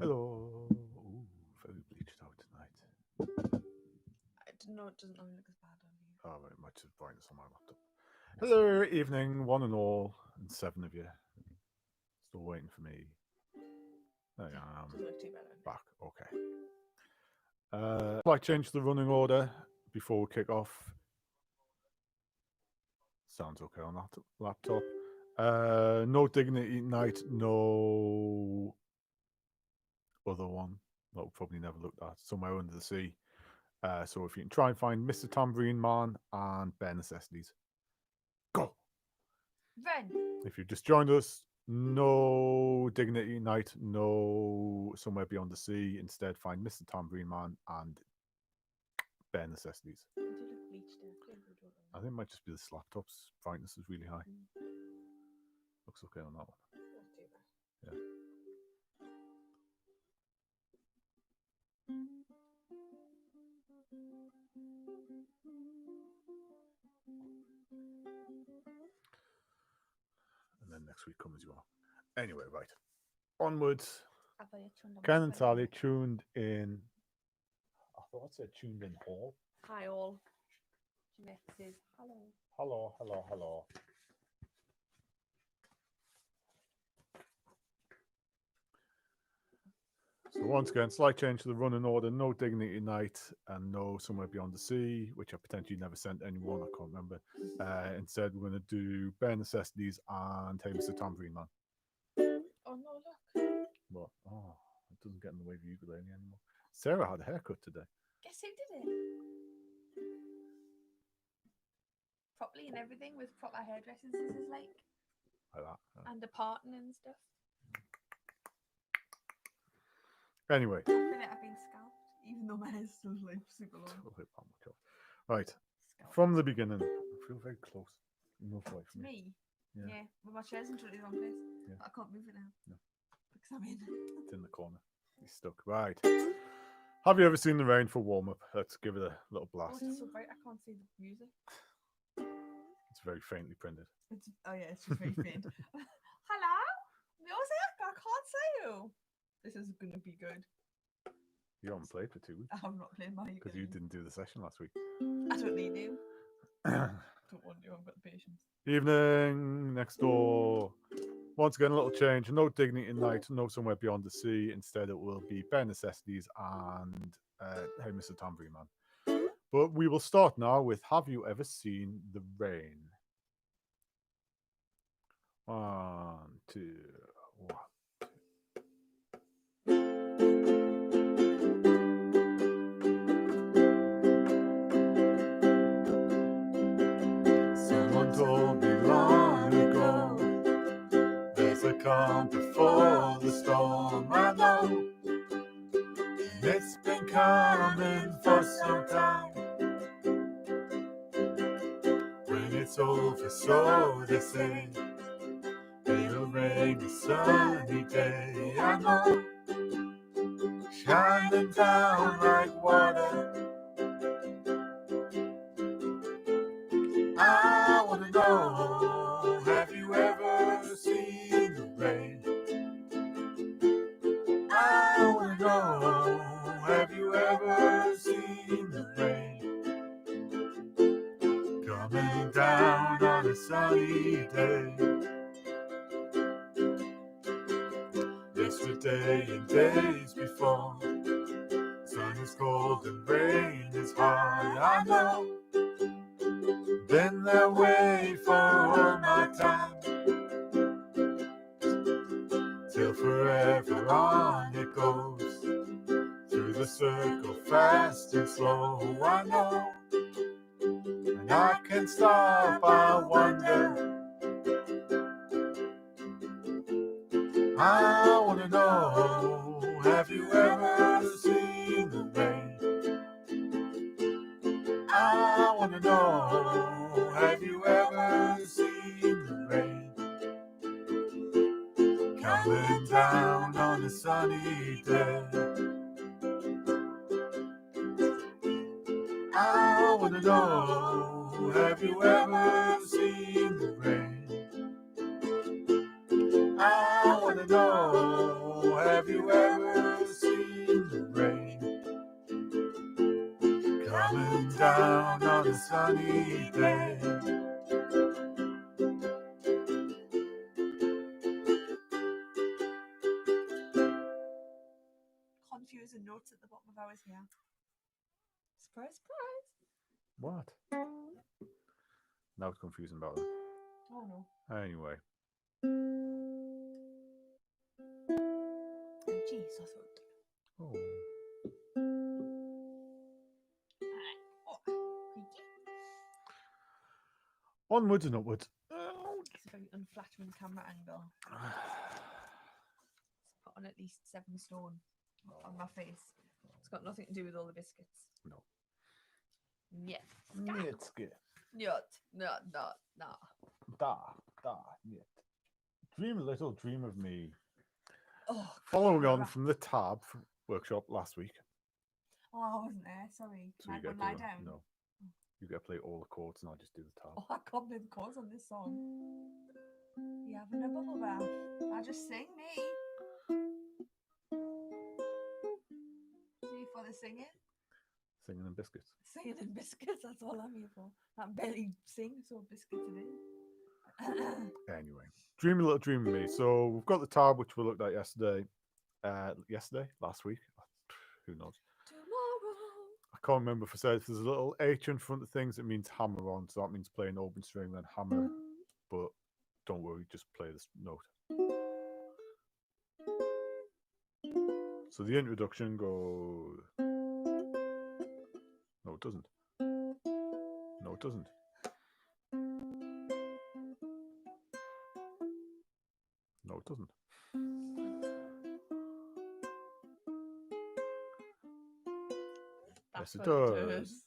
Hello. Ooh, very bleached out tonight. I don't know. It doesn't normally look as bad on you. Oh, it might just brightness on my laptop. Hello, evening, one and all, and 7 of you. Still waiting for me. There I am. Doesn't look too bad on you. Back. Okay. Like change the running order before we kick off. Sounds okay on that laptop. No dignity night. No other one that we'll probably never looked at. Somewhere under the sea. So if you can try and find Mr. Tambourine Man and Bare Necessities. Go! Ren. If you've just joined us, no Dignity Night, no Somewhere Beyond the Sea. Instead, find Mr. Tambourine Man and Bare Necessities. You do look bleached there. I think it might just be this laptop's brightness is really high. Looks okay on that one. Not too bad. Yeah. And then next week come as you are. Anyway, right. Onwards. I thought you tuned on. Ken and Sally tuned in. I thought I said tuned in hall. Hi all. Jeanette says hello. Hello, hello, hello. So once again, slight change to the running order. No Dignity Night and no Somewhere Beyond the Sea, which I potentially never sent anyone. I can't remember. Instead, we're going to do Bare Necessities and Hey Mr. Tambourine Man. Oh no, look. What? Oh, it doesn't get in the way of ukulele anymore. Sarah had a haircut today. Guess who did it? Properly and everything with proper hairdressing scissors, like that. and the parting and stuff. Anyway. I feel like I've been scalped, even though my hair's still like super long. Right. Scalped. From the beginning. I feel very close. Move away from me. Yeah. Yeah. Well, my chair's in the wrong place. Yeah. But I can't move it now. No. Because I'm in. It's in the corner. He's stuck. Right. Have you ever seen the rain for warm up? Let's give it a little Oh, blast. it's so bright. I can't see the music. It's very faintly printed. It's it's just very faint. Hello? Music? I can't see you. This is going to be good. You haven't played for 2 weeks. I have not played my because you didn't do the session last week. I don't need to. Don't want to. I've got the patience. Evening next door. Once again, a little change. No Dignity Night, no Somewhere Beyond the Sea. Instead, it will be Bare Necessities and Hey Mr. Tambourine Man. But we will start now with Have You Ever Seen the Rain? 1, 2, 1. Someone told me long ago there's a calm before the storm. I know it's been coming for some time. When it's over, so they say, it'll rain a sunny day. I know, shining down like water. I wanna know, have you ever seen the rain? I wanna know, have you ever seen the rain? Coming down on a sunny day. Yesterday and days before, sun is cold and rain is hard. I know, been that way for all my time. Till forever on it goes, through the circle fast and slow. I know, and I can't stop, I wonder. I wanna know, have you ever seen the rain? I wanna know, have you ever seen the rain? Coming down on a sunny day. I wanna know, have you ever seen the rain? I wanna know, have you ever seen the rain coming down on a sunny day? Confusing notes at the bottom of ours here. Surprise, surprise. What? Now it's confusing about them. Oh no. Anyway. Jeez, I thought. Oh. Onwards and upwards. It's a very unflattering camera angle. It's put on at least 7 stone on my face. It's got nothing to do with all the biscuits. No. Yes. Nietske. Not. Da. Niet. Dream a little dream of me. Oh, Following on from the tab workshop last week. Oh, I wasn't there. Sorry. So Can I you go get and to lie play down? No. You get to play all the chords and I'll just do the tab. Oh, I can't play the chords on this song. You having a bubble bath? I just sing me. See for the singing? Singing and biscuits. Singing and biscuits, that's all I'm here for. I barely sing, so biscuits it is. Anyway, dream a little dream of me. So we've got the tab, which we looked at yesterday. Last week. Who knows? Tomorrow. I can't remember if I said if there's a little H in front of things, it means hammer on. So that means playing open string, then hammer. But don't worry, just play this note. So the introduction goes. No, it doesn't. No, it doesn't. No, it doesn't. That's Yes, it what does.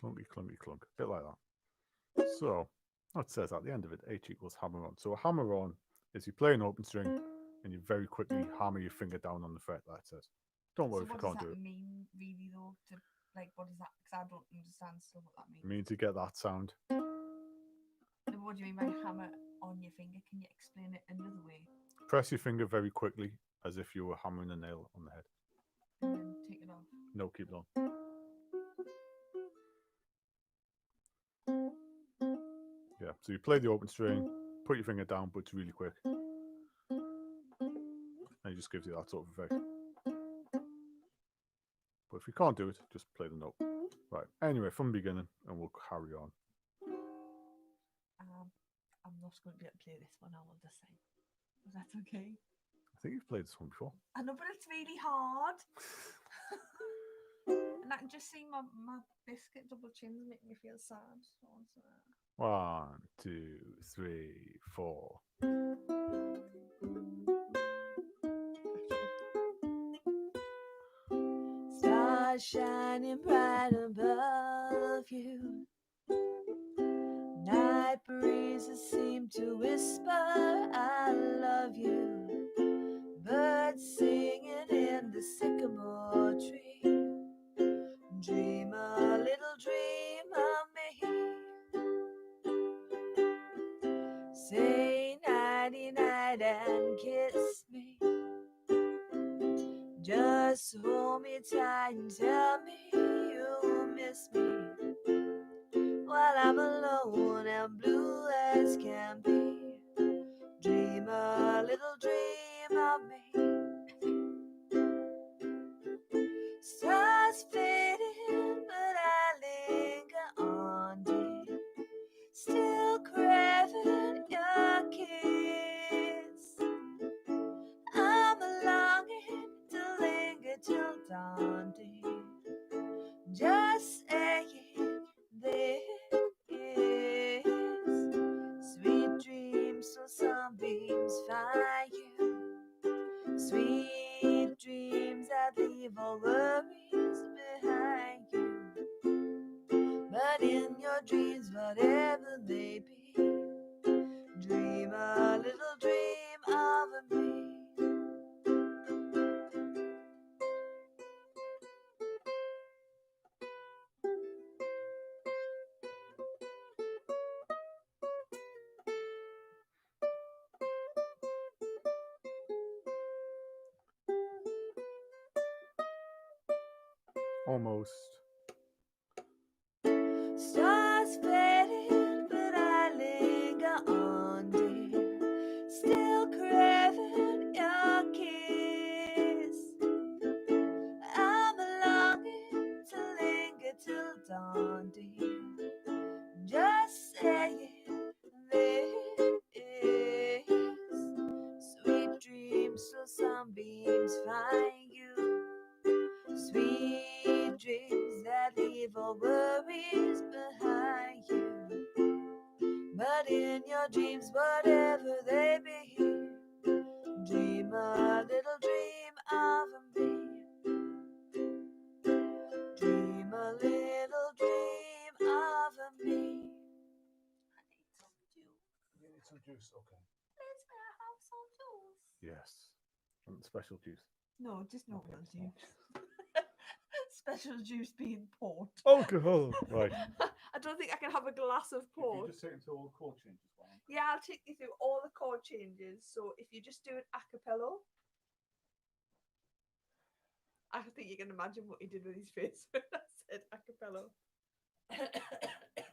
Clunky, clunky, clunk. A bit like that. So, it says at the end of it, H equals hammer on. So a hammer on is you play an open string and you very quickly hammer your finger down on the fret, that it says. Don't worry if you can't do it. What does that mean, really, though? What is that? Because I don't understand still what that means. It means you get that sound. What do you mean by hammer on your finger? Can you explain it another way? Press your finger very quickly as if you were hammering a nail on the head. And then take it off. No, keep it on. Yeah, so you play the open string, put your finger down, but it's really quick. And it just gives you that sort of effect. But if you can't do it, just play the note. Right, anyway, from the beginning, and we'll carry on. I'm not going to be able to play this one, I will just say. Is that okay? I think you've played this one before. I know, but it's really hard. And I can just see my biscuit double chins make me feel sad. So 1, 2, 3, 4. Stars shining bright above you. Night breezes seem to whisper, I love you. Birds singing in the sycamore tree. Dream a little dream of me. Say nighty night and kiss me. Just hold me tight and tell me you miss me. While I'm alone and blue as can be. Dream a little dream of me. Stars fading, but I linger on, dear. Still craving your kiss. I'm longing to linger till dawn, dear. Just saying this. Sweet dreams till sunbeams find you. Sweet dreams that leave all worries behind you. But in your dreams, whatever they be, dream a little dream of me. Almost. Stars fading, but I linger on, dear. Still craving your kiss. I'm longing to linger till dawn, dear. Just saying this. Sweet dreams till sunbeams find you. Sweet dreams that leave all worries behind you. But in your dreams, whatever they be, dream a little dream of me. Dream a little dream of me. You need some juice, okay. Let's have some juice. Yes. And special juice. No, just normal juice. Special juice being port. Alcohol. Right. I don't think I can have a glass of If port. you just take into all the chord changes. Yeah, I'll take you through all the chord changes. So if you just do it a cappella, I think you can imagine what he did with his face when I said a cappella.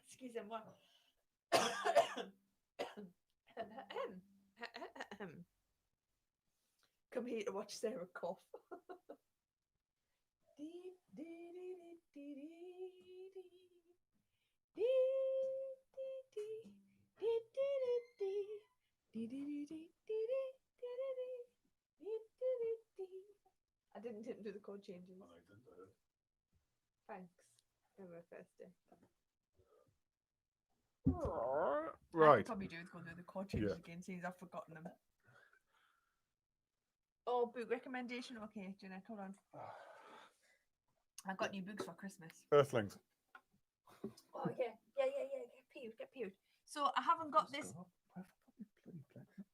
Excuse me. Come here to watch Sarah cough. I didn't do the chord changes. Oh, I didn't do it. Thanks. On my first day. I Right. could probably do is go through the chord changes again, since I've forgotten them. Oh, book recommendation. Okay, Jenna, hold on. I got new books for Christmas. Earthlings. Oh yeah. Get peeled. So I haven't got this.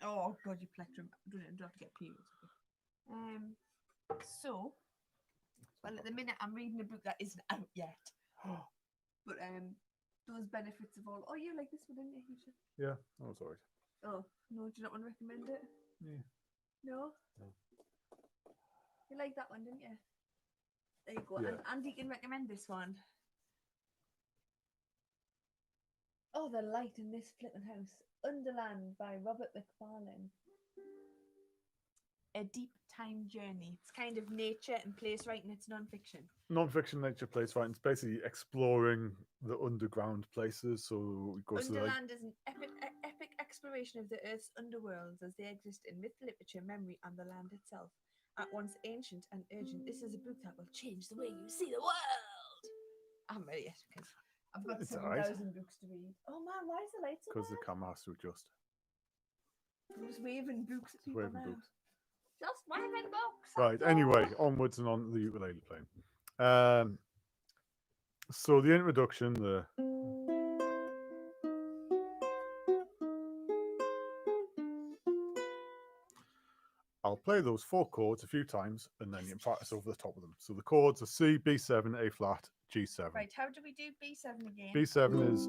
Oh god, you plectrum. Don't have to get peeled. So, well, at the minute I'm reading a book that isn't out yet. But those benefits of all. Oh, you like this one, didn't you? Yeah, that was alright. Oh no, do you not want to recommend it? Yeah. No. No. You like that one, didn't you? There you go. Yeah. And Andy can recommend this one. Oh, the light in this flipping house. Underland by Robert McFarlane. A deep time journey. It's kind of nature and place writing. It's non-fiction. Non-fiction nature place writing. It's basically exploring the underground places. So it goes Underland is an epic exploration of the Earth's underworlds as they exist in myth, literature, memory, and the land itself. At once ancient and urgent, this is a book that will change the way you see the world. I'm ready yet because I've got 7,000 books to read. Oh man, why is the light so because the bad? camera has to adjust. I'm just waving books at people now. Books. Just waving books. Right. Anyway, onwards and on the ukulele playing. So the introduction, I'll play those 4 chords a few times and then you can practice over the top of them. So the chords are C, B7, A flat, G7. Right, how do we do B7 again? B7 is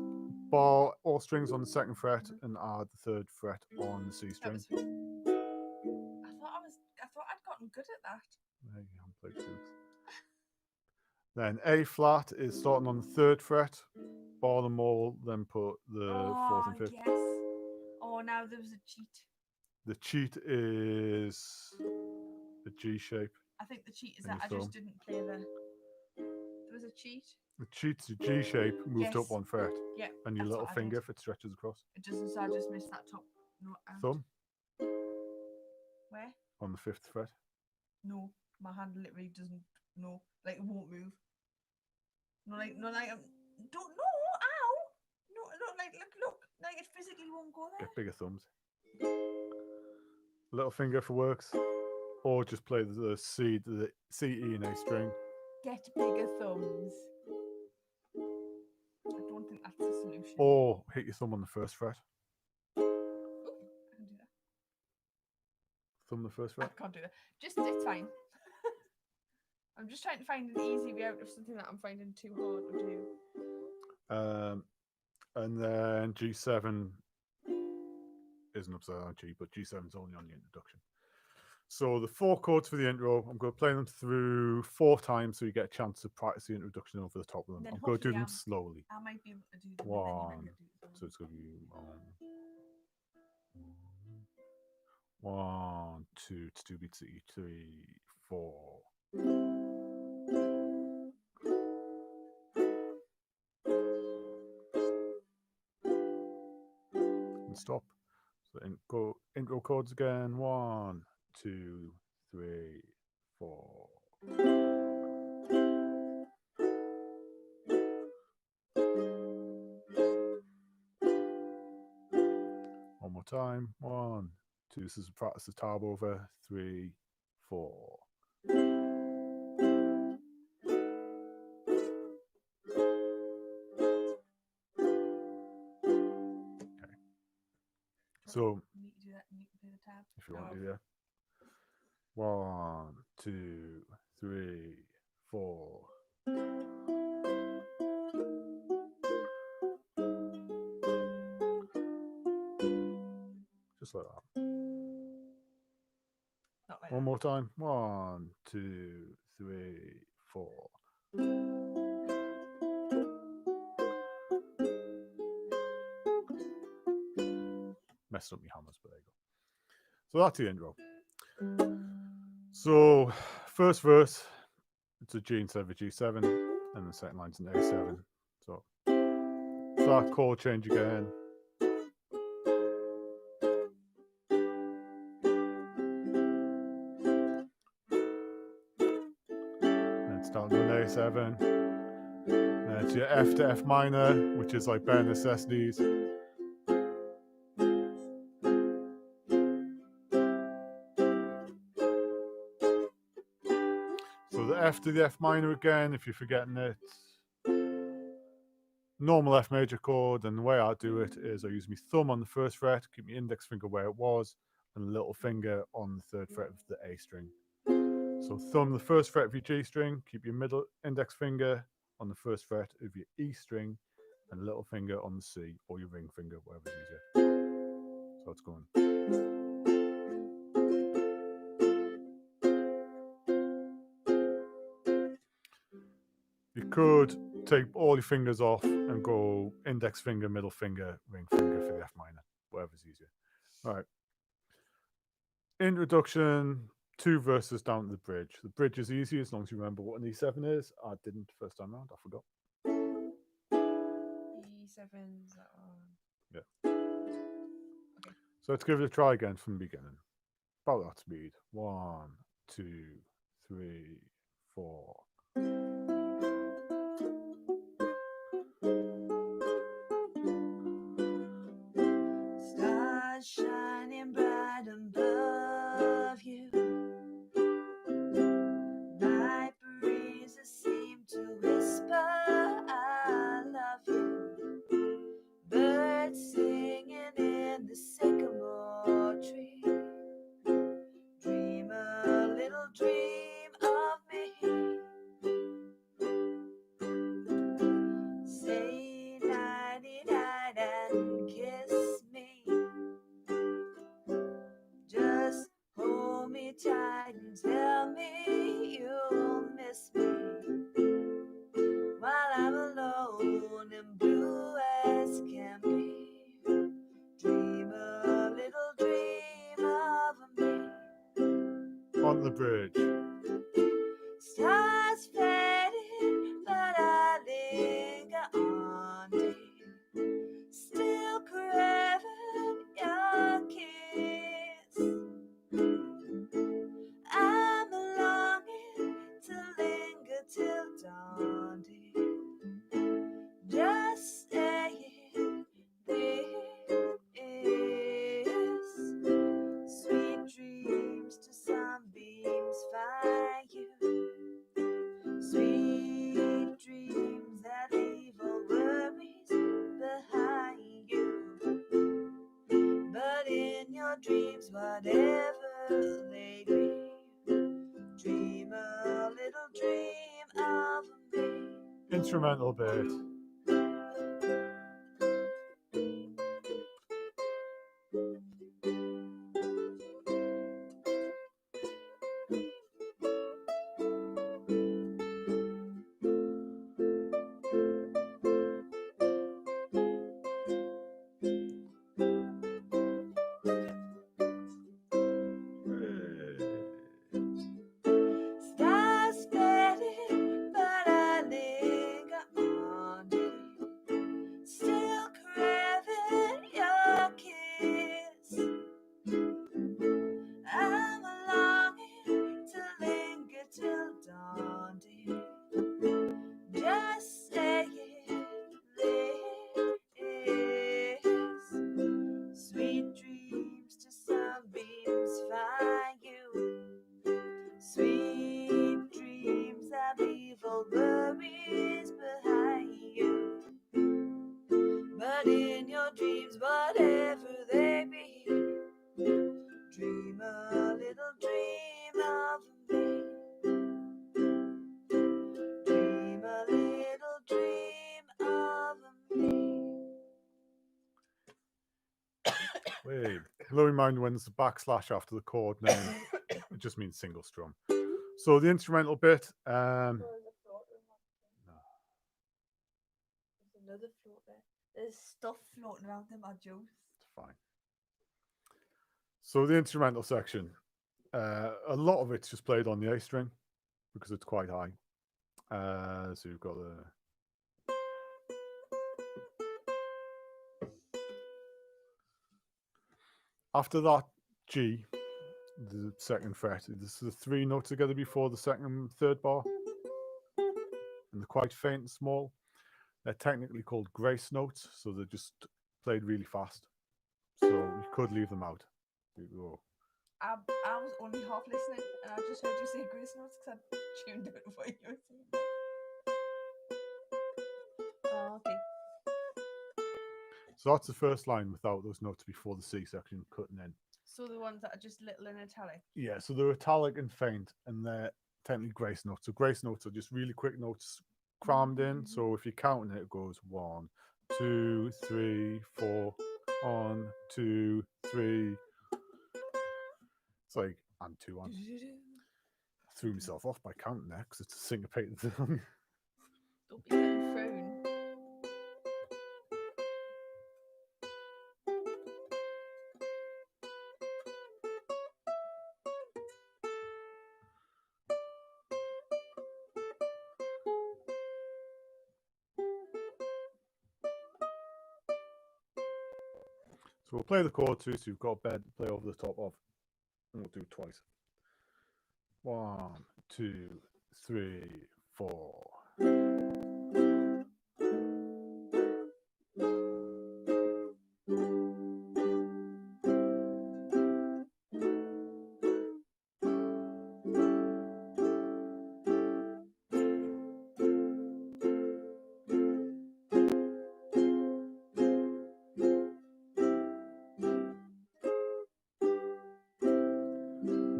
bar all strings on the 2nd fret and add the 3rd fret on the C string. I thought I'd gotten good at that. There you go, play tunes. Then A flat is starting on the 3rd fret, bar them all, then put the 4th and 5th. Yes. Oh, now there was a cheat. The cheat is the G shape. I think the cheat is that I just didn't play the. There was a cheat. The cheat's the G shape moved up 1 fret. Yeah. And your little finger if it stretches across. It doesn't, so I just missed that top note out. Thumb. Where? On the 5th fret. No, my hand literally doesn't. No, like it won't move. No, like don't. No, ow! No, look, like it physically won't go there. Get bigger thumbs. Little finger for works, or just play the C, E, and A string. Get bigger thumbs. I don't think that's the solution. Or hit your thumb on the 1st fret. Ooh, I can do that. Thumb the 1st fret. I can't do that. It's fine. I'm just trying to find an easy way out of something that I'm finding too hard to do. And then G7 isn't upside down G, but G7 is only on the introduction. So the 4 chords for the intro, I'm going to play them through 4 times so you get a chance to practice the introduction over the top of them. Then I'm going to do hopefully them slowly. I might be able to do them, and then you might One. be able to do it as So well. it's going to be 1, 2, it's 2 beats each, 3, 4. And stop. So go intro chords again. 1, 2, 3, 4. One more time. 1, 2. This is practice the tab over. 3, 4. Okay. So You do that, and you can play the tab. if you want to, yeah. 1, 2, 3, 4. Just like that. Not like One that. more time. 1, 2, 3, 4. Messed up my hammers, but there you go. So that's the intro. So first verse, it's a G instead of a G7, and the second line's an A7. So that chord change again. And it's down to an A7. And it's your F to F minor, which is like bare necessities. So the F to the F minor again, if you're forgetting it. Normal F major chord, and the way I do it is I use my thumb on the first fret, keep my index finger where it was, and a little finger on the third fret of the A string. So thumb the first fret of your G string, keep your middle index finger on the first fret of your E string, and a little finger on the C, or your ring finger, whatever's easier. So it's going. You could take all your fingers off and go index finger, middle finger, ring finger for the F minor, whatever's easier. All right. Introduction, 2 verses down to the bridge. The bridge is easy as long as you remember what an E7 is. I didn't first time round, I forgot. E7's that one. Yeah. Okay. So let's give it a try again from the beginning. About that speed. 1, 2, 3, 4. Stars shining bright above you. Night breezes seem to whisper, I love you. Birds singing in the sycamore tree. Dream a little dream of me. Say nighty night and kiss me. Just hold me tight and tell me you'll miss me while I'm alone and blue as can be. Dream a little dream of me. On the bridge. Stars fading, but I linger on, dear. Still craving your kiss. I'm longing to linger till dawn, dear. Just saying this. Sweet dreams to sunbeams find you. Sweet dreams that leave all worries behind you. But in your dreams, whatever they dream, dream a little dream of me. Instrumental bit. Wait, bear in mind when there's a backslash after the chord name, it just means single strum. So the instrumental bit, There's a floater in one thing. no. There's another floater. There's stuff floating around in my juice. It's fine. So the instrumental section, a lot of it's just played on the A string because it's quite high. So you've got the. After that G, the second fret, this is the three notes together before the second and third bar. And they're quite faint and small. They're technically called grace notes, so they're just played really fast. So you could leave them out. I was only half listening, and I just heard you say grace notes because I tuned out what you were saying. Oh, okay. So that's the first line without those notes before the C section cutting in. So the ones that are just little in italic. Yeah, so they're italic and faint, and they're technically grace notes. So grace notes are just really quick notes crammed in. So if you're counting it, it goes 1, 2, 3, 4, 1, 2, 3. It's like and 2 1. I threw myself off by counting there because it's a syncopated song. Don't be getting thrown. So we'll play the chord too, so you've got a bed to play over the top of. And we'll do it twice. 1, 2, 3, 4.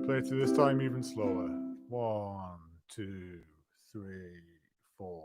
Play it through this time even slower. 1, 2, 3, 4.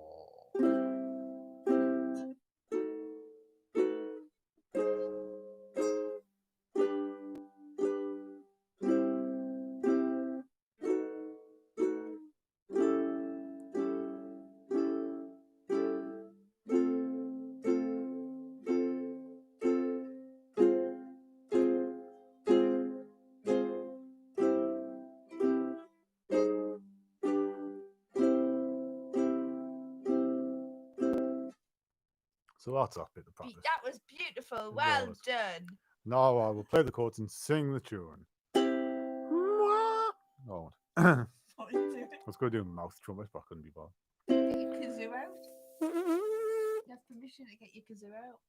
So that's that bit of practice. That was beautiful. Well was. done. Now I will play the chords and sing the tune. Oh, What are you doing? I was going to do a mouth trumpet, but I couldn't be bothered. Get your kazoo out. You have permission to get your kazoo out.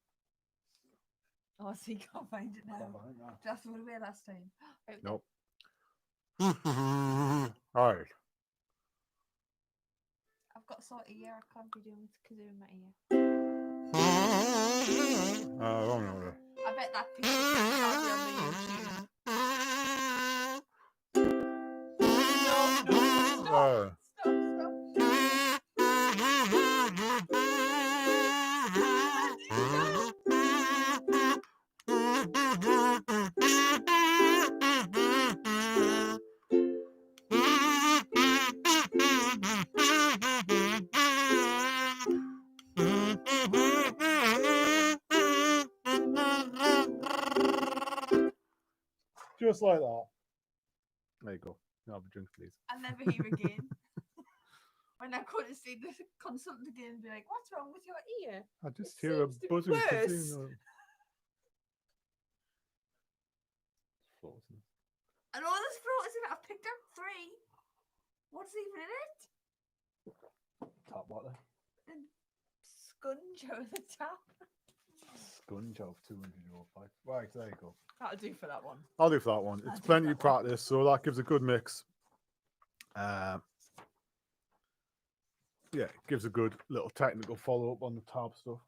Oh, so you can't find it now. That's what we were last time. Out Nope. All right. I've got sort of ear. I can't be doing kazoo in my ear. Oh no. I bet that picture can't be on the YouTube. No, Just like that. There you go. Have a drink, please. I'll never hear again. When I go to see the consultant again, be like, "What's wrong with your ear?" I just It hear a seems to be buzzing worse. casino. And all those floaters in it, I've picked up 3. What's even in it? Tap water. And scunge over the top. Sponge of 200 euro pipe. Right, there you go. That'll do for that one. I'll do for that one. It's plenty of practice, so that gives a good mix. Yeah, it gives a good little technical follow-up on the tab stuff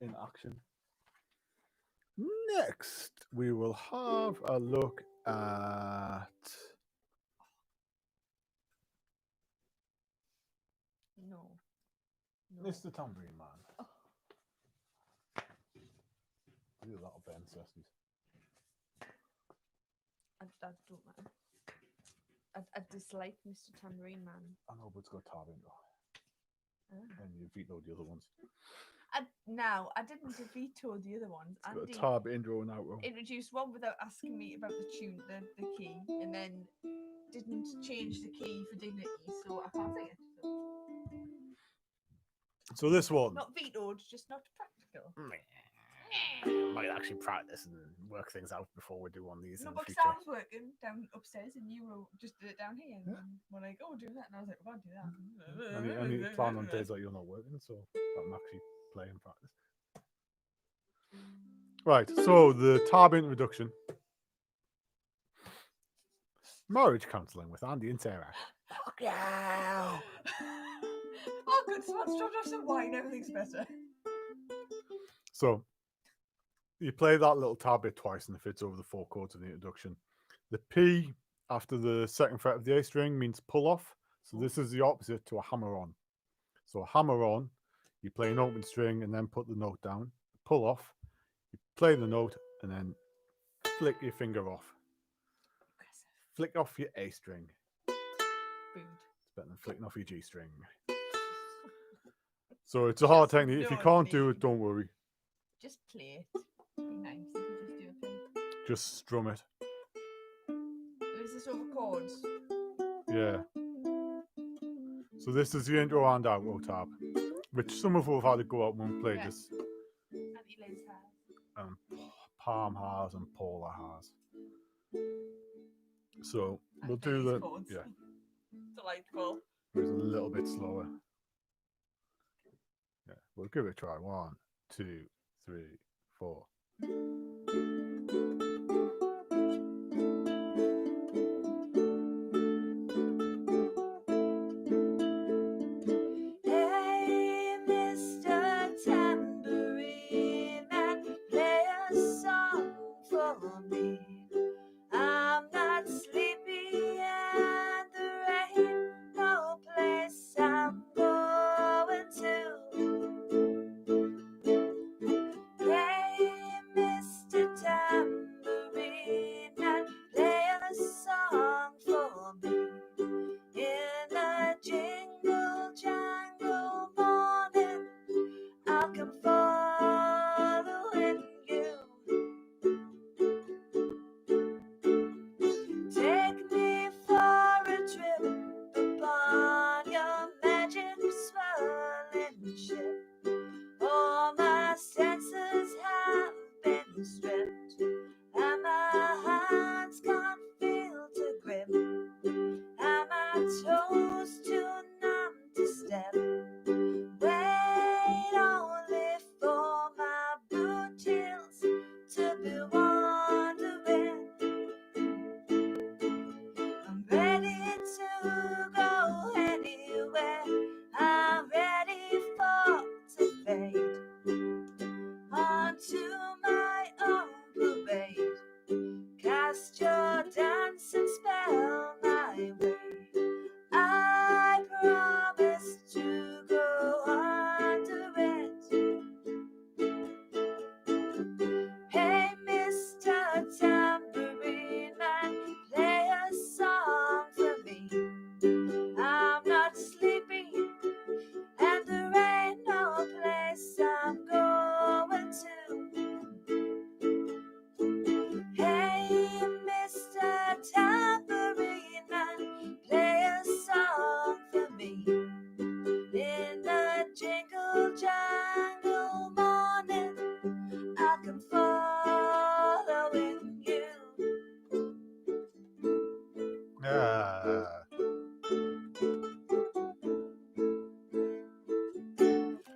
in action. Next, we will have a look at... No. Mr. Tambourine Man. Oh. Do that, Ben Sessions. don't matter. I dislike Mr. Tambourine Man. I know, but it's got tab intro. Ah. And you vetoed the other ones. Now, I didn't veto the other ones. It's got Andy a tab intro and outro. introduced one without asking me about the tune, the key, and then didn't change the key for dignity, so I can't sing it. So this one. Not vetoed, just not practical. Might actually practice and work things out before we do one of these No, in the because future. I was working down upstairs and you were just did it down here. And we're like, oh, do that. And I was like, we can't do that. I need to plan on days that you're not working, so I'm actually playing practice. Right, so the tab introduction. Marriage counselling with Andy and Sarah. Fuck yeah! Oh, good. Someone's dropped off some wine. Everything's better. So, you play that little tab bit twice and it fits over the 4 chords of the introduction. The P after the 2nd fret of the A string means pull off. So this is the opposite to a hammer on. So a hammer on, you play an open string and then put the note down. Pull off, you play the note and then flick your finger off. Flick off your A string. Boom. It's better than flicking off your G string. So it's a hard technique. If you can't do it, don't worry. Just play it. Be nice. You can just do a thing. Just strum it. Is this over chords? Yeah. So this is the intro and outro tab, which some of us have had to go out when we played this. Auntie Liz has. Palm has and Paula has. So we'll do the chords. yeah. Delightful. It was a little bit slower. Yeah, we'll give it a try. 1, 2, 3, 4. Hey, Mr. Tambourine Man, play a song for me. I'm not sleepy and there ain't no place I'm going to. Hey, Mr. Tambourine Man, play a song for me. In the jingle jangle morning, I'll come following you. Take me for a trip upon your magic swirling ship. All my senses have been stripped, and my hands can't feel to grip, and my toes too numb to step. Wait only for my boot heels to be wandering. I'm ready to go anywhere. I'm ready for to fade onto my own parade. Cast your dancing spell my way. I promise to go under it. Hey, Mr. Tambourine Man, play a song for me. I'm not sleepy, and there ain't no place I'm going to. Hey, Mr. Tambourine Man, play a song for me. In the jingle jangle morning, I come following you.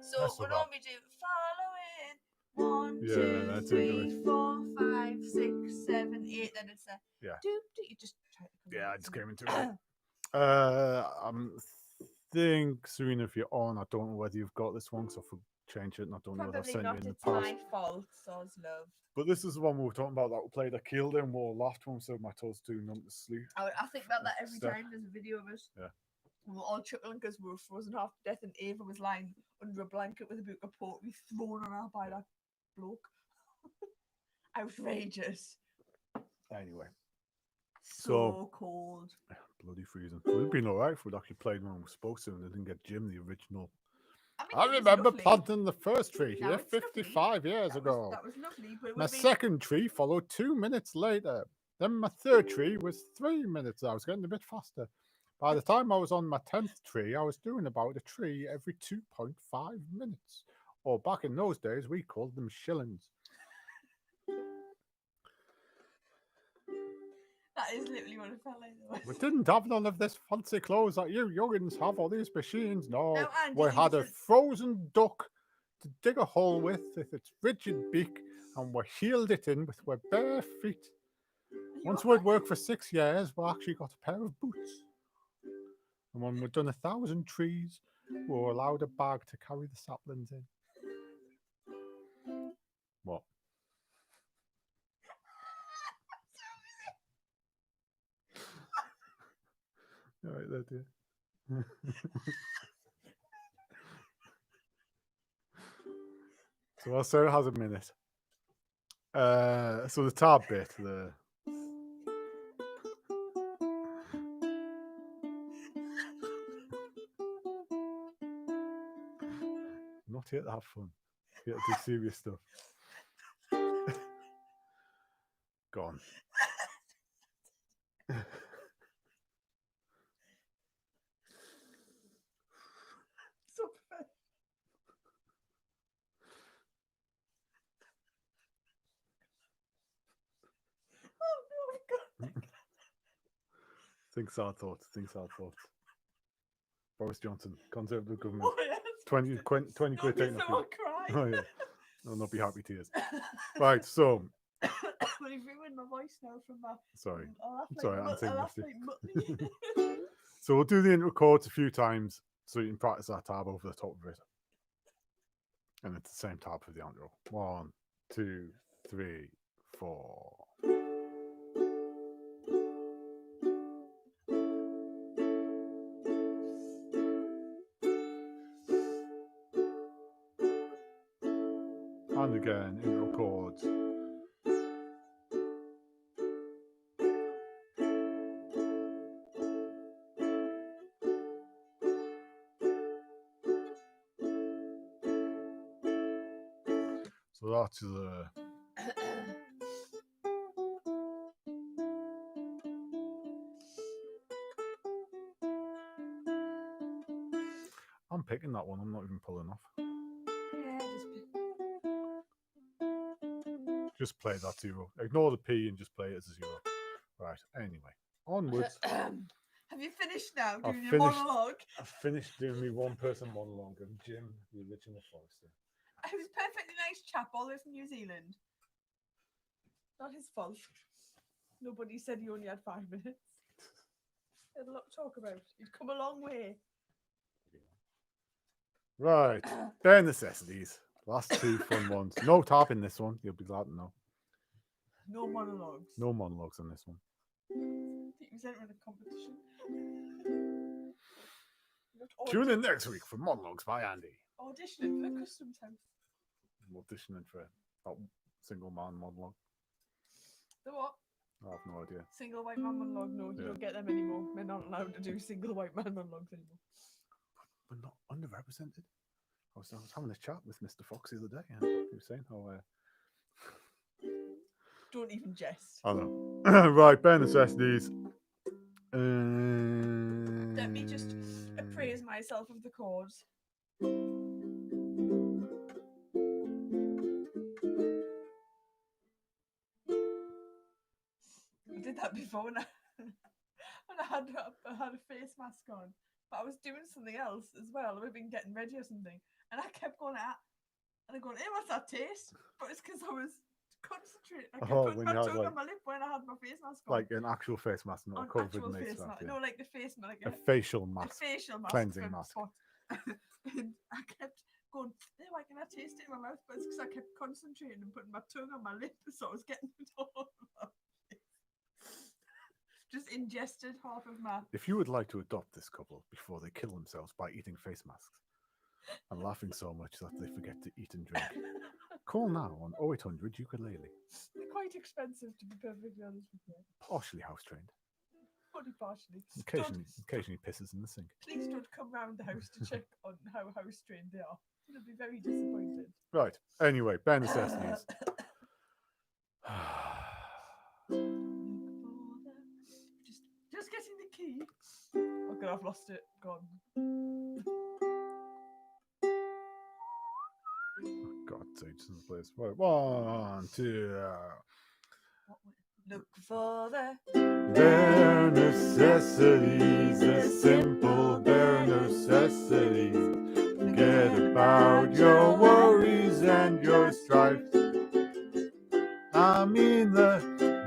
So That's we'll about- normally do following 1, Yeah, 2, that's 3, English. 4, 5, 6, 7, 8. Then it's a Yeah. do you just try to come Yeah, up I with just some- came into it. Think, Serena, if you're on, I don't know whether you've got this one, so if we change it, and I don't know whether I've Probably sent not. you in the It's past. my fault. So's love. But this is the one we were talking about that we played. I killed him or laughed when so my toes too numb to sleep. I think about that every Step. time there's a video of us. Yeah. We were all chuckling because we were frozen half to death, and Ava was lying under a blanket with a book of poetry thrown on her by that bloke. Outrageous. Anyway, So cold. Bloody freezing. It would have been alright if we'd actually played when we were supposed to and they didn't get Jim, the original. I mean, I it was remember lovely. planting the first tree No, here it's lovely. 55 years ago. That was lovely, but it My would have been... second tree followed 2 minutes later. Then my third tree was 3 minutes. I was getting a bit faster. By the time I was on my 10th tree, I was doing about a tree every 2.5 minutes. Or back in those days, we called them shillings. That is literally what it felt like. We didn't have none of this fancy clothes that you youngins have, all these machines. No, No, Andy, we you had a should- frozen duck to dig a hole with its rigid beak, and we heeled it in with our bare feet. Once we'd worked for 6 years, we actually got a pair of boots. And when we'd done 1,000 trees, we were allowed a bag to carry the saplings in. What? All right, there, dear. So while Sarah has a minute. So the top bit, not here to have fun. Here to do serious stuff. Go on. So bad. Oh my god. Think hard thoughts. Boris Johnson, Conservative government. Oh, yes. 20 quid taken off you. I'll cry. Oh yeah. I'll not be happy tears. Right, so Well, you've ruined my voice now from my... sorry. I'll laugh It's all right, I'm taking laugh this like Muttley. So we'll do the intro chords a few times so you can practice that tab over the top of it. And it's the same tab for the outro. 1, 2, 3, 4. And again, intro chords. So that's the... I'm picking that one. I'm not even pulling off. Yeah, Just play that 0. Ignore the P and just play it as a 0. Right, anyway. Onwards. Have you finished now I've doing your finished. monologue? I've finished doing me one-person monologue of Jim, the original Forester. He was a perfectly nice chap all the way from New Zealand. Not his fault. Nobody said he only had 5 minutes. He had a lot to talk about. He'd come a long way. Right, bare necessities. Last 2 fun ones. No tap in this one. You'll be glad to know. No monologues. No monologues on this one. I think he was entering a competition. Tune in next week for monologues by Andy. Auditioning for the customs house. I'm auditioning for that single man monologue. The what? I have no idea. Single white man monologue. No, you don't get them anymore. We're not allowed to do single white man monologues anymore. We're not underrepresented. I was having a chat with Mr. Fox the other day, and he was saying how. Don't even jest. I know. Right, bare necessities. Let me just appraise myself of the chords. I did that before when I had a face mask on, but I was doing something else as well. I've been getting ready or something, and I kept going and I'm going, "Hey, what's that taste?" But it's because I was concentrating. I kept putting my tongue on my lip when I had my face mask on. Like an actual face mask, not a COVID face mask. Yeah. No, like the face mask. Like a facial mask. A facial mask. Cleansing mask. And I kept going, "Hey, why can I taste it in my mouth?" But it's because I kept concentrating and putting my tongue on my lip, so I was getting it all over. Just ingested half of my... If you would like to adopt this couple before they kill themselves by eating face masks and laughing so much that they forget to eat and drink, call now on 0800 Ukulele. They're quite expensive, to be perfectly honest with you. Partially house trained. Only partially. Occasionally pisses in the sink. Please don't come round the house to check on how house trained they are. You'll be very disappointed. Right. Anyway, bare necessities. Just getting the key. Oh god, I've lost it. Gone. God, sakes in the place. Right, 1, 2. Look for the Bare necessities, the simple bare necessities. Forget about your worries and your strife. I mean the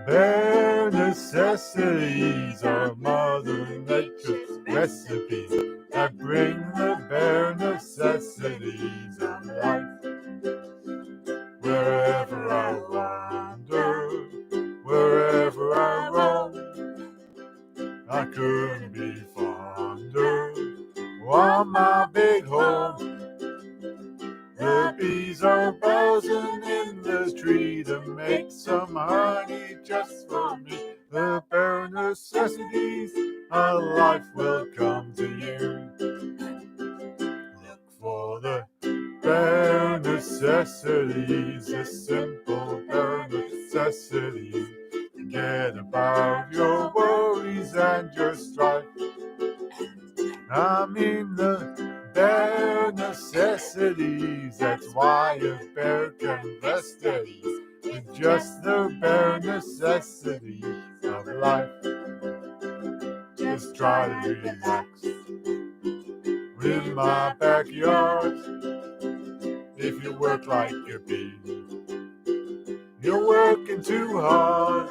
bare necessities are Mother Nature's recipes that bring the bare necessities of life. Wherever I wander, wherever I roam, I couldn't be fonder of my big home. The bees are buzzing in the tree to make some honey just for me. The bare necessities of life will come to you. Look for the bare necessities, the simple bare necessities. Forget about your worries and your strife. I mean the bare necessities. That's why a bear can rest at ease with just the bare necessities of life. Just try to relax with my backyard. If you work like a bee, you're working too hard.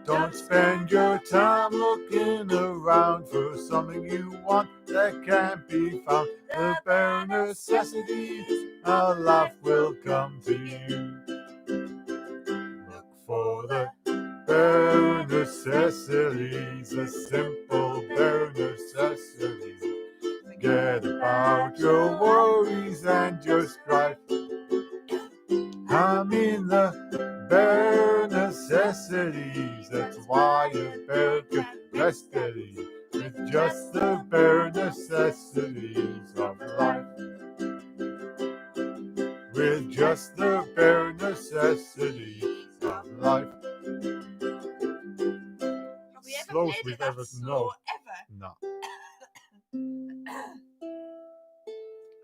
Don't spend your time looking around for something you want that can't be found. The bare necessities of life will come to you. Look for the bare necessities, the simple bare necessities. Forget about your worries and your strife. I mean the bare necessities. That's why a bear can rest at ease with just the bare necessities of life. With just the bare necessities of life. Have we ever Slowest played we've it that ever slow ever? No.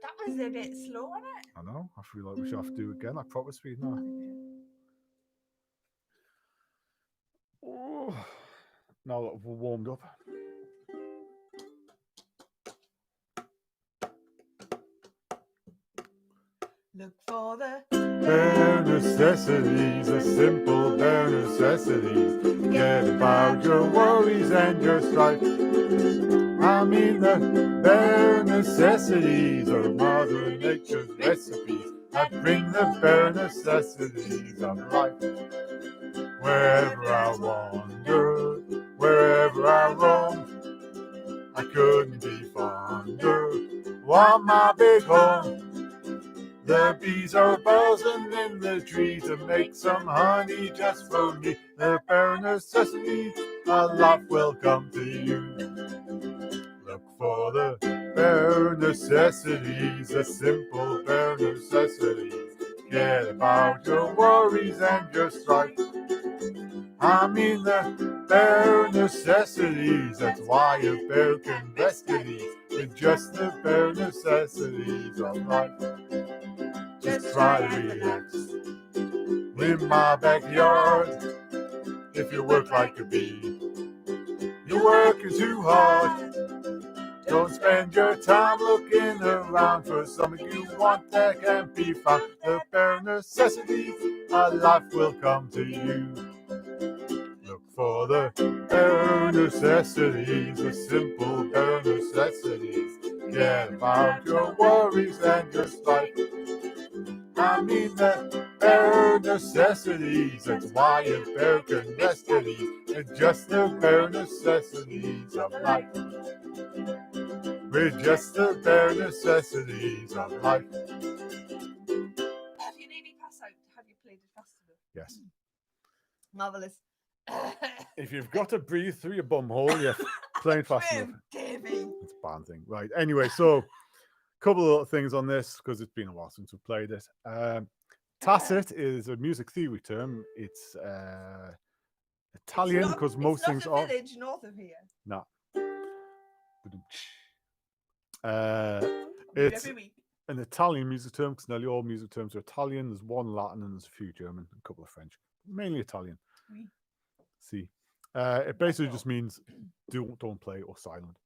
That was a bit slow, wasn't it? I know. I feel like we should have to do it again, like proper speed now. Oh, now that we're warmed up. Look for the bare necessities, the simple bare necessities. Forget about your worries and your strife. I mean the bare necessities are Mother Nature's recipes that bring the bare necessities of life. Wherever I wander, wherever I roam, I couldn't be fonder of my big home. The bees are buzzing in the tree to make some honey just for me. The bare necessities of life will come to you. Look for the bare necessities, the simple bare necessities. Forget about your worries and your strife. I mean the bare necessities. That's why a bear can rest at ease with just the bare necessities of life. Just try to relax in my backyard. If you work like a bee, you're working too hard. Don't spend your time looking around for something you want that can't be found. The bare necessities of life will come to you. Look for the bare necessities, the simple bare necessities. Forget about your worries and your strife. I mean the bare necessities. That's why a bear can rest at ease. It's just the bare necessities of life. With just the bare necessities of life. Have you nearly passed out? Have you played it fast enough? Yes. Marvellous. If you've got to breathe through your bum hole, you're playing fast enough. Davey. It's a bad thing. Right. Anyway, so a couple of little things on this because it's been a while since we've played it. Tacit is a music theory term. It's Italian because most things are. It's not a village north of here. No. It's every week. an Italian music term because nearly all music terms are Italian. There's one Latin and there's a few German, a couple of French, mainly Italian. Oui. See, it basically just means don't play or silent.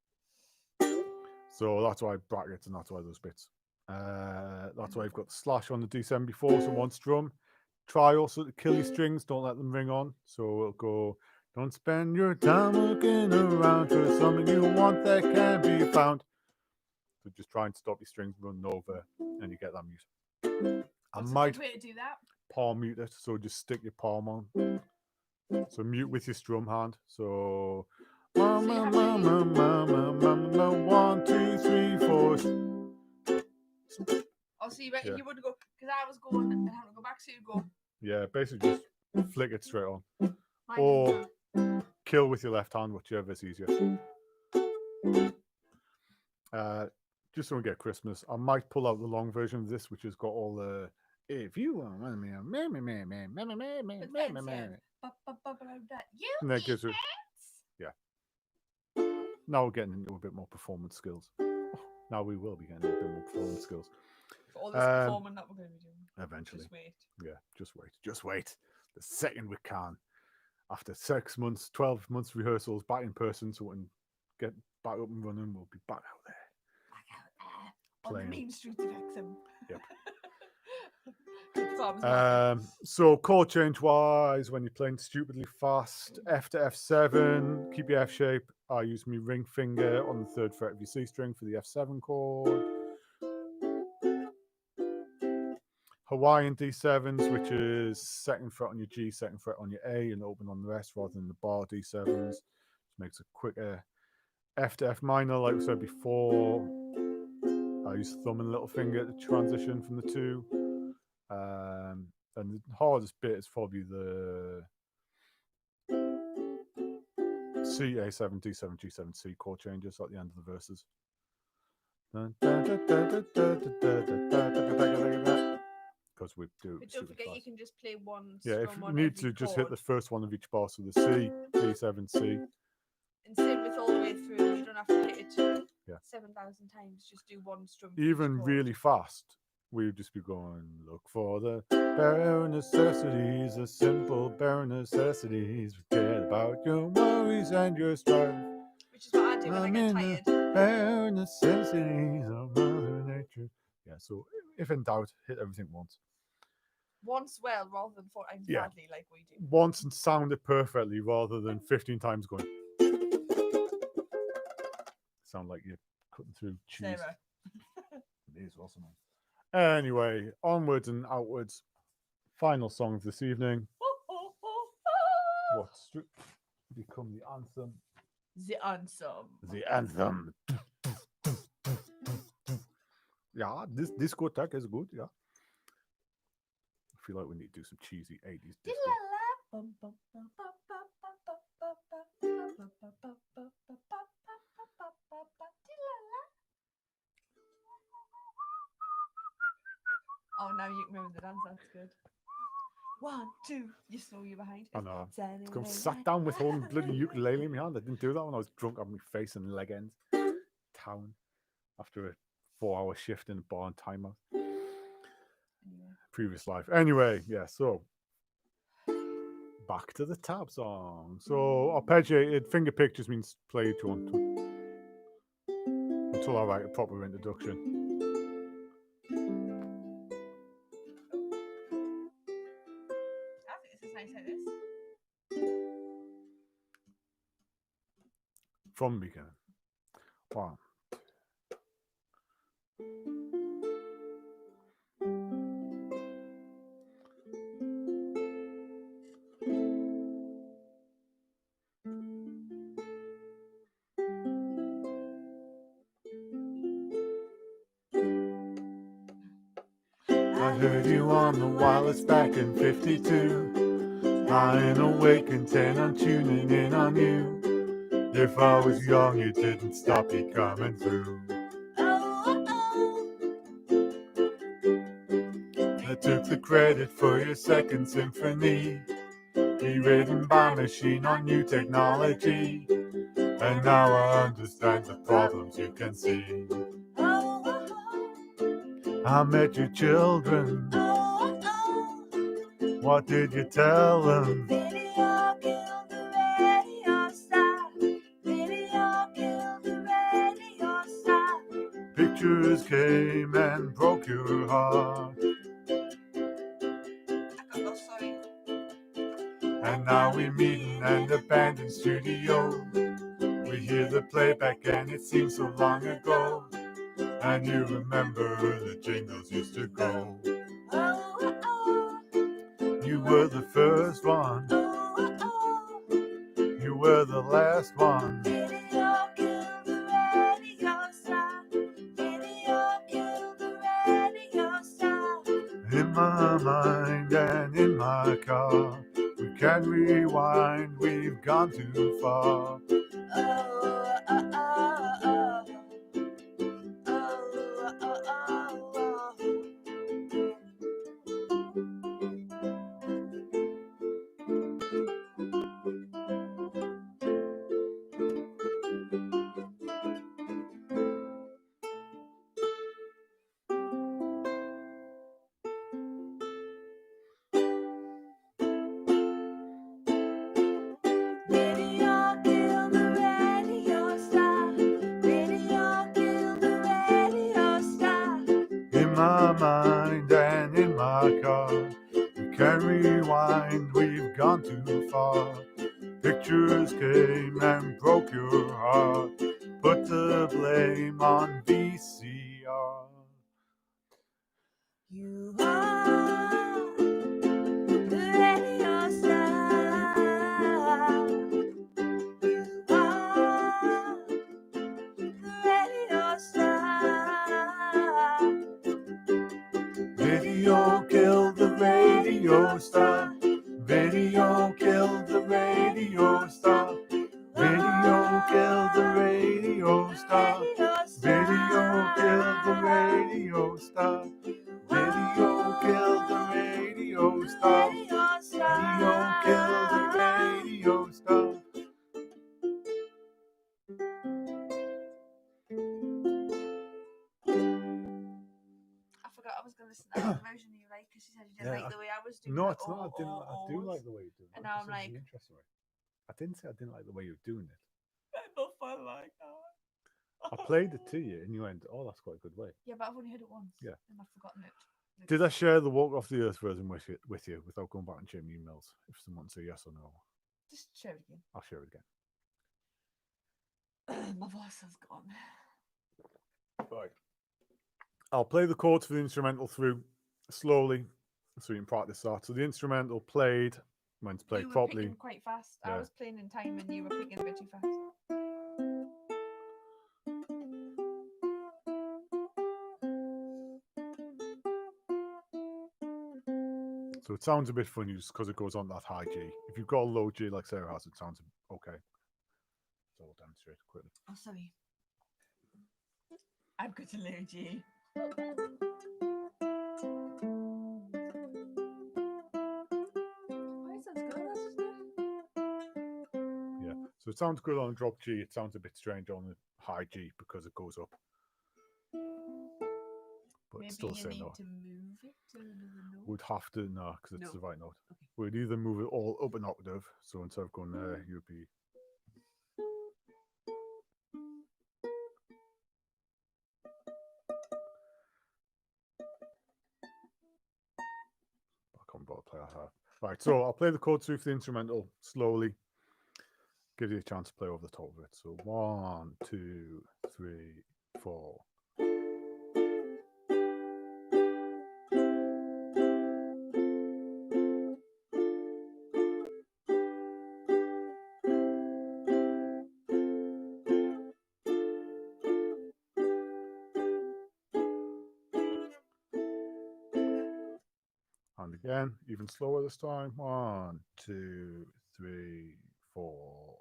So that's why brackets and that's why those bits. That's why you've got the slash on the D7 before, so one strum. Try also to kill your strings, don't let them ring on. So it'll go, don't spend your time looking around for something you want that can be found. So just try and stop your strings running over and you get that mute. What's a good way to do that? Palm mute it, so just stick your palm on. So mute with your strum hand. So 1, 2, 3, 4. Oh, so you reckon you would go, because I was going and having to go back, so you go. Yeah, basically just flick it straight on. Or kill with your left hand, whichever is easier. Just so we get Christmas, I might pull out the long version of this, which has got all the if you want me, and that gives it. Yeah. Now we're getting into a bit more performance skills. Now we will be getting a bit more performance skills. For all this performing that we're going to be doing. Eventually. Just wait. Yeah, just wait. The second we can. After 6 months, 12 months rehearsals, back in person, so we can get back up and running, we'll be back out there. On the main streets of Hexham. Yep. So chord change wise, when you're playing stupidly fast, F to F7, keep your F shape. I use my ring finger on the 3rd fret of your C string for the F7 chord. Hawaiian D7s, which is 2nd fret on your G, 2nd fret on your A, and open on the rest rather than the bar D7s. Just makes it quicker. F to F minor, like we said before. I use thumb and little finger to transition from the two. And the hardest bit is probably the C, A7, D7, G7, C chord changes at the end of the verses. Because we do. But don't forget, you can just play one. Yeah, if you need to, just hit the first one of each bar. So the C, D7, C. And same with all the way through. You don't have to hit it 7,000 times. Just do one strum. Even really fast, we would just be going, look for the bare necessities, the simple bare necessities. Forget about your worries and your strife. Which is what I do when I get tired. Bare necessities of Mother Nature. Yeah, so if in doubt, hit everything once. Once well, rather than 4 times badly like we do. Once and sound it perfectly rather than 15 times going. Sound like you're cutting through cheese. Sarah. It is awesome. Anyway, onwards and outwards. Final song of this evening. What's become the anthem? The anthem. The anthem. Yeah, this discotheque is good, yeah. I feel like we need to do some cheesy 80s disco. Oh, now you can remember the dance. That's good. 1, 2. You saw you behind. I know. I'm sat down with holding bloody ukulele in my hand. I didn't do that when I was drunk on my face and leg ends. Town. After a 4-hour shift in a bar in Tyne. Previous life. Anyway, yeah, so back to the tab song. So arpeggiated finger pick just means play each one until I write a proper introduction. I think this is nice like this. From the beginning. 1. I heard you on the wireless back in 52. lying awake intent on tuning in on you. If I was young, it didn't stop you coming through. I took the credit for your second symphony, rewritten by machine on new technology. And now I understand the problems you can see. I met your children. What did you tell them? Video killed the radio star. Video killed the radio star. Pictures came and broke your heart. Oh, sorry. And now we meet in an abandoned studio. We hear the playback and it seems so long ago. And you remember the jingles used to go. You were the first one. You were the last one. Video killed the radio star. Video killed the radio star. In my mind and in my car, we can rewind, we've gone too far. Video killed the radio star. Video killed the radio star. In my mind and in my car, we can rewind, we've gone too far. Pictures came and broke your heart. Put the blame on VCR. You are the radio star. You are the radio star. Video killed the radio star. Video killed the radio star. Video killed the radio star. Video killed the radio star. Video killed the radio star. Video killed the radio star. I forgot I was going to listen to that version you like because you said you didn't Yeah, like the way I was doing No, it. it's not. I do like the way you're doing it. And now I'm This is like- the interesting way. I didn't say I didn't like the way you're doing it. Not fun like that. I played it to you and you went, oh, that's quite a good way. Yeah, but I've only heard it once. Yeah. And I've forgotten it. Did I share the Walk Off the Earth version with you without going back and checking emails? If someone say yes or no, Just share it again. I'll share it again. My voice has gone. Right. I'll play the chords for the instrumental through slowly so you can practice that. So the instrumental played, when it's played You were properly. picking quite fast. I Yeah. was playing in time and you were picking a bit too fast. So it sounds a bit funny just because it goes on that high G. If you've got a low G like Sarah has, it sounds okay. So I'll demonstrate quickly. Oh, sorry. I've got a low G. Oh, it sounds good, doesn't it? Yeah. So it sounds good on a drop G. It sounds a bit strange on the high G because it goes up. But Maybe it's still the you same need note. to move it to another note. Would have to, no, because it's No. the right note. Okay. We'd either move it all up an octave. So instead of going there, you'd be. I can't bother play that hard. Right, so I'll play the chords through for the instrumental slowly. Give you a chance to play over the top of it. So 1, 2, 3, 4. And again. Again, even slower this time. 1, 2, 3, 4.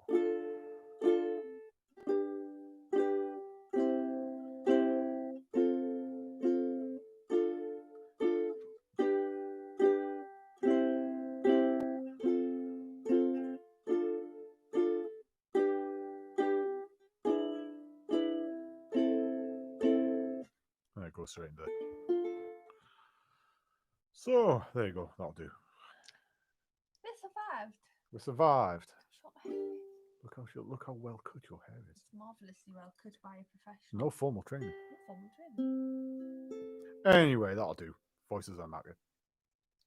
And it goes straight into it. So there you go. That'll do. We survived. We survived. Short hair. Look how well cut your hair is. It's marvellously well cut by a professional. No formal training. No formal training. Anyway, that'll do. Voices are knackered.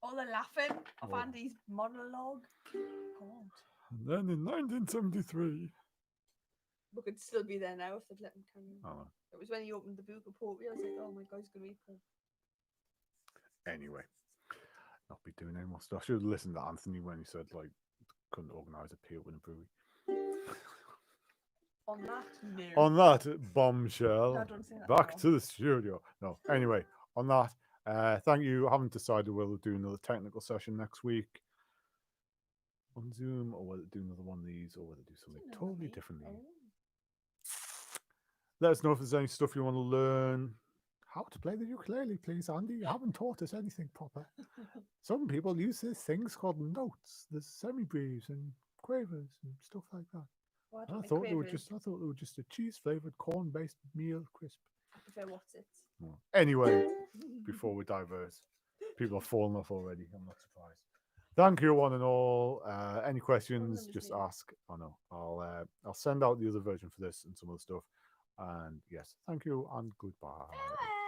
All the laughing of Whoa. Andy's monologue. God. And then in 1973. We could still be there now if they'd let him carry on. Oh, It was when he opened the book of poetry. I was like, oh my God, he's going to read poem. anyway, not be doing any more stuff. I should have listened to Anthony when he said like couldn't organise a pier with a brewery. On that, no. On that bombshell, No, don't say that back now. to the studio. No, anyway, on that, thank you. I haven't decided whether we'll do another technical session next week on Zoom, or whether do another one of these, or whether do something totally differently. Oh. Let us know if there's any stuff you want to learn. How to play the ukulele, please, Andy. You haven't taught us anything proper. Some people use these things called notes. There's semi-breves and quavers and stuff like that. Well, I thought they were just a cheese-flavored corn-based meal crisp. I prefer what's it. Well, anyway, before we diverse, people are falling off already. I'm not surprised. Thank you, one and all. Any questions? Just ask. Oh no, I'll send out the other version for this and some other stuff. And yes, thank you and goodbye.